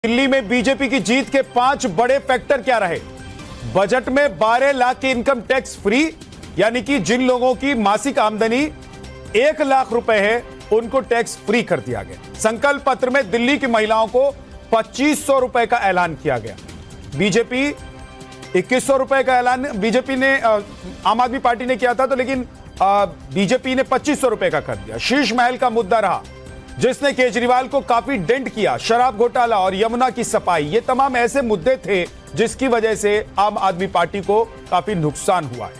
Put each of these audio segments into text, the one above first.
दिल्ली में बीजेपी की जीत के 5 बड़े फैक्टर क्या रहे? बजट में 12 लाख की इनकम टैक्स फ्री, यानी कि जिन लोगों की मासिक आमदनी 1 लाख रुपए है उनको टैक्स फ्री कर दिया गया। संकल्प पत्र में दिल्ली की महिलाओं को 2500 रुपए का ऐलान किया गया। बीजेपी 2100 रुपए का ऐलान बीजेपी ने आम आदमी पार्टी ने किया था, तो लेकिन बीजेपी ने 2500 रुपए का कर दिया। शीश महल का मुद्दा रहा जिसने केजरीवाल को काफी डेंट किया, शराब घोटाला और यमुना की सफाई, ये तमाम ऐसे मुद्दे थे जिसकी वजह से आम आदमी पार्टी को काफी नुकसान हुआ है।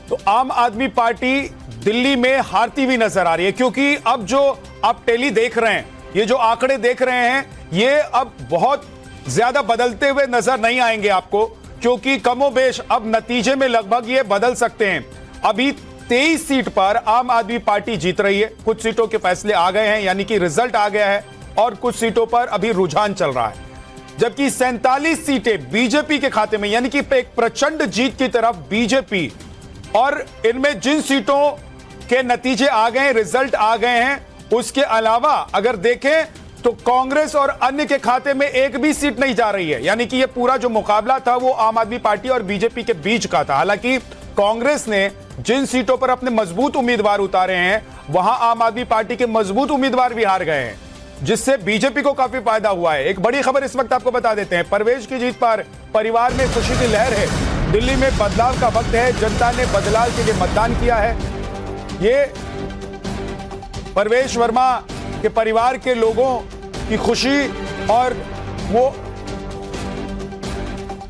तो आम आदमी पार्टी दिल्ली में हारती हुई नजर आ रही है, क्योंकि अब जो आप टेली देख रहे हैं, ये जो आंकड़े देख रहे हैं, ये अब बहुत ज्यादा बदलते हुए नजर नहीं आएंगे आपको, क्योंकि कमोबेश अब नतीजे में लगभग ये बदल सकते हैं। अभी 23 सीट पर आम आदमी पार्टी जीत रही है। कुछ सीटों के फैसले आ गए हैं, यानी कि रिजल्ट आ गया है, और कुछ सीटों पर अभी रुझान चल रहा है। जबकि 47 सीटें बीजेपी के खाते में, यानी कि एक प्रचंड जीत की तरफ बीजेपी, और इनमें जिन सीटों के नतीजे आ गए, रिजल्ट आ गए हैं, उसके अलावा अगर देखें तो कांग्रेस और अन्य के खाते में एक भी सीट नहीं जा रही है। यानी कि यह पूरा जो मुकाबला था वो आम आदमी पार्टी और बीजेपी के बीच का था। हालांकि कांग्रेस ने जिन सीटों पर अपने मजबूत उम्मीदवार उतारे हैं, वहां आम आदमी पार्टी के मजबूत उम्मीदवार भी हार गए हैं, जिससे बीजेपी को काफी फायदा हुआ है। एक बड़ी खबर इस वक्त आपको बता देते हैं। परवेश की जीत पर परिवार में खुशी की लहर है। दिल्ली में बदलाव का वक्त है, जनता ने बदलाव के लिए मतदान किया है। ये परवेश वर्मा के परिवार के लोगों की खुशी, और वो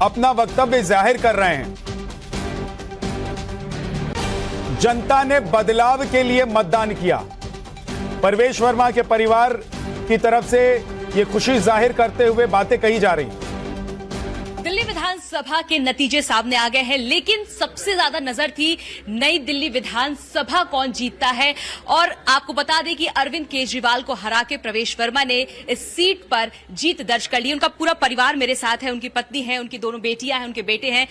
अपना वक्तव्य जाहिर कर रहे हैं। जनता ने बदलाव के लिए मतदान किया। परवेश वर्मा के परिवार की तरफ से ये खुशी जाहिर करते हुए बातें कही जा रही। दिल्ली विधानसभा के नतीजे सामने आ गए हैं, लेकिन सबसे ज्यादा नजर थी नई दिल्ली विधानसभा कौन जीतता है। और आपको बता दें कि अरविंद केजरीवाल को हरा के प्रवेश वर्मा ने इस सीट पर जीत दर्ज कर ली। उनका पूरा परिवार मेरे साथ है, उनकी पत्नी है, उनकी दोनों बेटियां हैं, उनके बेटे हैं।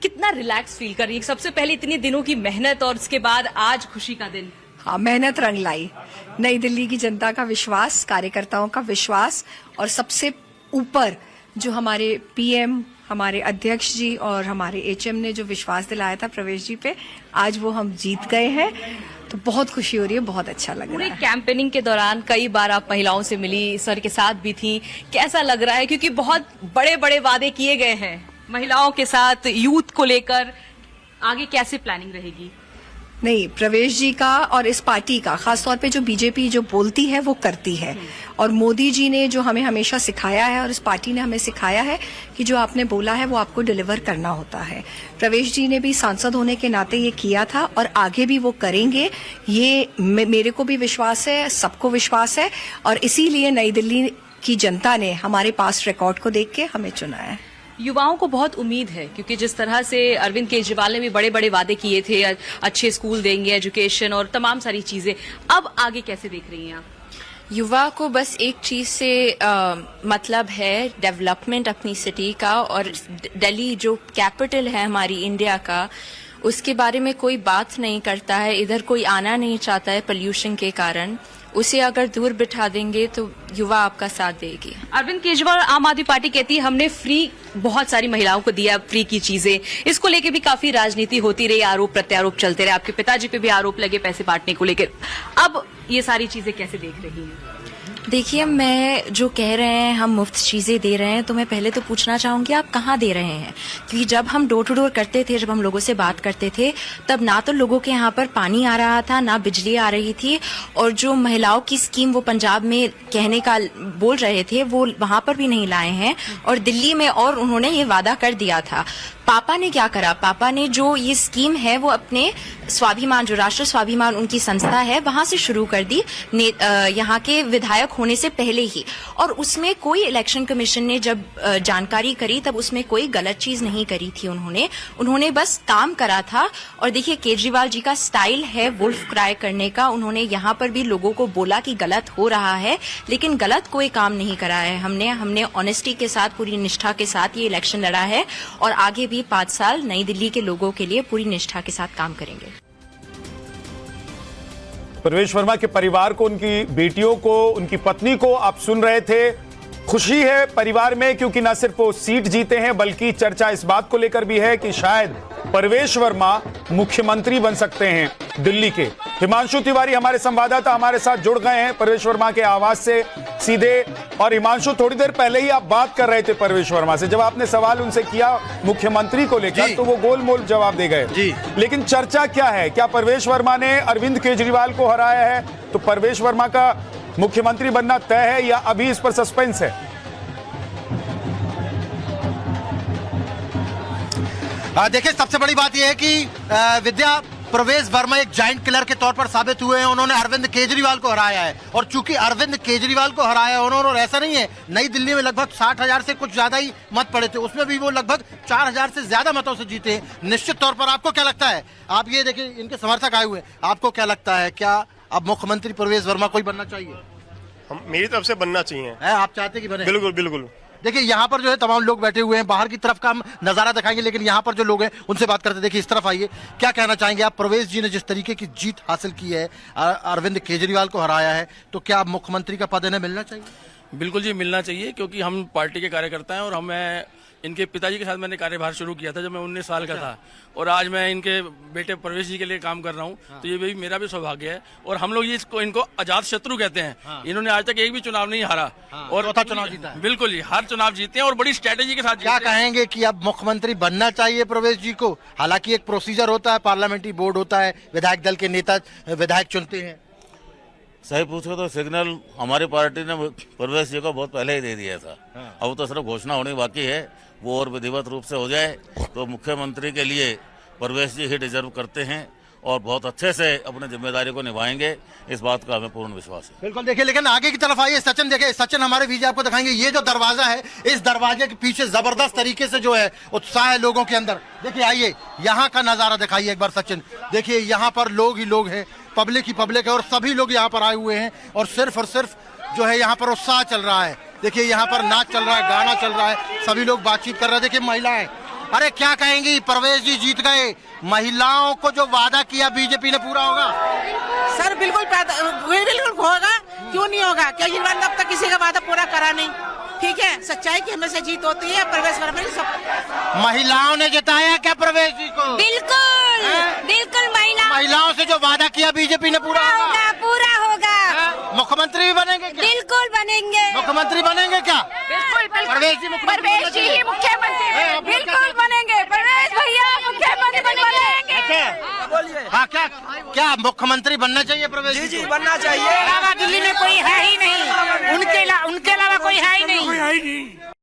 कितना रिलैक्स फील कर रही है? सबसे पहले इतने दिनों की मेहनत और उसके बाद आज खुशी का दिन। हाँ, मेहनत रंग लाई। नई दिल्ली की जनता का विश्वास, कार्यकर्ताओं का विश्वास, और सबसे ऊपर जो हमारे पीएम, हमारे अध्यक्ष जी और हमारे एचएम ने जो विश्वास दिलाया था प्रवेश जी पे, आज वो हम जीत गए हैं। तो बहुत खुशी हो रही है, बहुत अच्छा लग रहा है। पूरे कैंपेनिंग के दौरान कई बार आप महिलाओं से मिली, सर के साथ भी थी, कैसा लग रहा है? क्योंकि बहुत बड़े बड़े वादे किए गए हैं महिलाओं के साथ, यूथ को लेकर। आगे कैसे प्लानिंग रहेगी? नहीं, प्रवेश जी का और इस पार्टी का, खासतौर पे जो बीजेपी जो बोलती है वो करती है। और मोदी जी ने जो हमें हमेशा सिखाया है, और इस पार्टी ने हमें सिखाया है कि जो आपने बोला है वो आपको डिलीवर करना होता है। प्रवेश जी ने भी सांसद होने के नाते ये किया था, और आगे भी वो करेंगे। ये मेरे को भी विश्वास है, सबको विश्वास है, और इसीलिए नई दिल्ली की जनता ने हमारे पास रिकॉर्ड को देख के हमें चुना है। युवाओं को बहुत उम्मीद है, क्योंकि जिस तरह से अरविंद केजरीवाल ने भी बड़े बड़े वादे किए थे, अच्छे स्कूल देंगे, एजुकेशन और तमाम सारी चीजें, अब आगे कैसे देख रही हैं आप? युवा को बस एक चीज से मतलब है, डेवलपमेंट अपनी सिटी का, और दिल्ली जो कैपिटल है हमारी इंडिया का, उसके बारे में कोई बात नहीं करता है। इधर कोई आना नहीं चाहता है पोल्यूशन के कारण। उसे अगर दूर बिठा देंगे तो युवा आपका साथ देगी। अरविंद केजरीवाल आम आदमी पार्टी कहती है हमने फ्री बहुत सारी महिलाओं को दिया, फ्री की चीजें। इसको लेके भी काफी राजनीति होती रही, आरोप प्रत्यारोप चलते रहे। आपके पिताजी पे भी आरोप लगे पैसे बांटने को लेकर। अब ये सारी चीजें कैसे देख रही हैं? देखिए, मैं जो कह रहे हैं हम मुफ्त चीजें दे रहे हैं, तो मैं पहले तो पूछना चाहूंगी आप कहाँ दे रहे हैं? क्योंकि जब हम डोर टू डोर करते थे, जब हम लोगों से बात करते थे, तब ना तो लोगों के यहाँ पर पानी आ रहा था, ना बिजली आ रही थी, और जो महिलाओं की स्कीम वो पंजाब में कहने का बोल रहे थे वो वहां पर भी नहीं लाए हैं, और दिल्ली में और उन्होंने ये वादा कर दिया था। पापा ने क्या करा? पापा ने जो ये स्कीम है वो अपने स्वाभिमान, जो राष्ट्र स्वाभिमान उनकी संस्था है, वहां से शुरू कर दी यहाँ के विधायक होने से पहले ही। और उसमें कोई इलेक्शन कमीशन ने जब जानकारी करी, तब उसमें कोई गलत चीज नहीं करी थी। उन्होंने बस काम करा था। और देखिए, केजरीवाल जी का स्टाइल है वुल्फ क्राई करने का। उन्होंने यहाँ पर भी लोगों को बोला कि गलत हो रहा है, लेकिन गलत कोई काम नहीं करा है। हमने ऑनेस्टी के साथ, पूरी निष्ठा के साथ ये इलेक्शन लड़ा है, और आगे भी 5 साल नई दिल्ली के लोगों के लिए पूरी निष्ठा के साथ काम करेंगे। प्रवेश वर्मा के परिवार को, उनकी बेटियों को, उनकी पत्नी को आप सुन रहे थे। खुशी है परिवार में क्योंकि न सिर्फ वो सीट जीते हैं बल्कि चर्चा इस बात को लेकर भी है कि शायद प्रवेश वर्मा मुख्यमंत्री बन सकते हैं दिल्ली के। हिमांशु तिवारी हमारे संवाददाता हमारे साथ जुड़ गए हैं प्रवेश वर्मा के आवास से सीधे। और हिमांशु, थोड़ी देर पहले ही आप बात कर रहे थे प्रवेश वर्मा से, जब आपने सवाल उनसे किया मुख्यमंत्री को लेकर तो वो गोलमोल जवाब दे गए। लेकिन चर्चा क्या है, क्या प्रवेश वर्मा ने अरविंद केजरीवाल को हराया है तो प्रवेश वर्मा का मुख्यमंत्री बनना तय है या अभी इस पर सस्पेंस है? देखिए, सबसे बड़ी बात यह है कि विद्या, प्रवेश वर्मा एक जाइंट किलर के तौर पर साबित हुए हैं। उन्होंने अरविंद केजरीवाल को हराया है और चूंकि अरविंद केजरीवाल को हराया है उन्होंने, और ऐसा नहीं है, नई दिल्ली में लगभग 60,000 से कुछ ज्यादा ही मत पड़े थे, उसमें भी वो लगभग 4,000 से ज्यादा मतों से जीते हैं। निश्चित तौर पर आपको क्या लगता है, आप ये देखिए इनके समर्थक आए हुए हैं, आपको क्या लगता है, क्या अब मुख्यमंत्री प्रवेश वर्मा को ही बनना चाहिए? मेरी तरफ से बनना चाहिए। आप चाहते कि बने? बिल्कुल बिल्कुल। देखिए, यहाँ पर जो है तमाम लोग बैठे हुए हैं, बाहर की तरफ का हम नजारा दिखाएंगे, लेकिन यहाँ पर जो लोग हैं उनसे बात करते हैं। देखिए, इस तरफ आइए, क्या कहना चाहेंगे आप? प्रवेश जी ने जिस तरीके की जीत हासिल की है, अरविंद केजरीवाल को हराया है, तो क्या अब मुख्यमंत्री का पद इन्हें मिलना चाहिए? बिल्कुल जी, मिलना चाहिए, क्योंकि हम पार्टी के कार्यकर्ता हैं और हमें इनके पिताजी के साथ मैंने कार्यभार शुरू किया था जब मैं 19 साल का था, और आज मैं इनके बेटे प्रवेश जी के लिए काम कर रहा हूं। तो ये भी मेरा भी सौभाग्य है, और हम लोग इनको अजात शत्रु कहते हैं। इन्होंने आज तक एक भी चुनाव नहीं हारा और चौथा चुनाव जीता है। बिल्कुल ही, हर चुनाव जीते हैं और बड़ी स्ट्रेटेजी के साथ। क्या कहेंगे कि अब मुख्यमंत्री बनना चाहिए प्रवेश जी को? हालांकि एक प्रोसीजर होता है, पार्लियामेंट्री बोर्ड होता है, विधायक दल के नेता विधायक चुनते हैं। सही पूछो तो सिग्नल हमारी पार्टी ने प्रवेश जी को बहुत पहले ही दे दिया था। अब तो सिर्फ घोषणा होनी बाकी है, वो और विधिवत रूप से हो जाए तो मुख्यमंत्री के लिए प्रवेश जी ही डिजर्व करते हैं और बहुत अच्छे से अपनी जिम्मेदारी को निभाएंगे, इस बात का हमें पूर्ण विश्वास है। बिल्कुल। देखिए, लेकिन आगे की तरफ आइए सचिन, देखिए सचिन हमारे बीच आपको दिखाएंगे ये जो दरवाजा है, इस दरवाजे के पीछे जबरदस्त तरीके से जो है उत्साह है लोगों के अंदर। देखिए, आइए यहाँ का नजारा दिखाइए एक बार सचिन। देखिए, यहाँ पर लोग ही लोग हैं, पब्लिक ही पब्लिक है और सभी लोग यहाँ पर आए हुए हैं और सिर्फ जो है यहाँ पर उत्साह चल रहा है। देखिए, यहाँ पर नाच चल रहा है, गाना चल रहा है, सभी लोग बातचीत कर रहे हैं। देखिए, महिलाएं, अरे क्या कहेंगी, प्रवेश जी जीत गए, महिलाओं को जो वादा किया बीजेपी ने पूरा होगा? सर बिल्कुल होगा, क्यों नहीं होगा? केजरीवाल ने अब तक किसी का वादा पूरा करा नहीं। ठीक है, सच्चाई की हमेशा जीत होती है। प्रवेश वर्मा ने सब महिलाओं ने जिताया क्या प्रवेश जी को? बिल्कुल बिल्कुल, महिलाओं से जो वादा किया बीजेपी ने पूरा होगा? पूरा होगा। मुख्यमंत्री भी बनेंगे क्या? बिल्कुल बनेंगे। मुख्यमंत्री बनेंगे क्या? बिल्कुल प्रवेश जी प्रवेश जी ही मुख्यमंत्री बिल्कुल बनेंगे। प्रवेश भैया मुख्यमंत्री बनेंगे। हाँ, क्या मुख्यमंत्री बनना चाहिए प्रवेश जी? जी बनना चाहिए। दिल्ली में कोई है ही नहीं, उनके अलावा कोई है ही नहीं।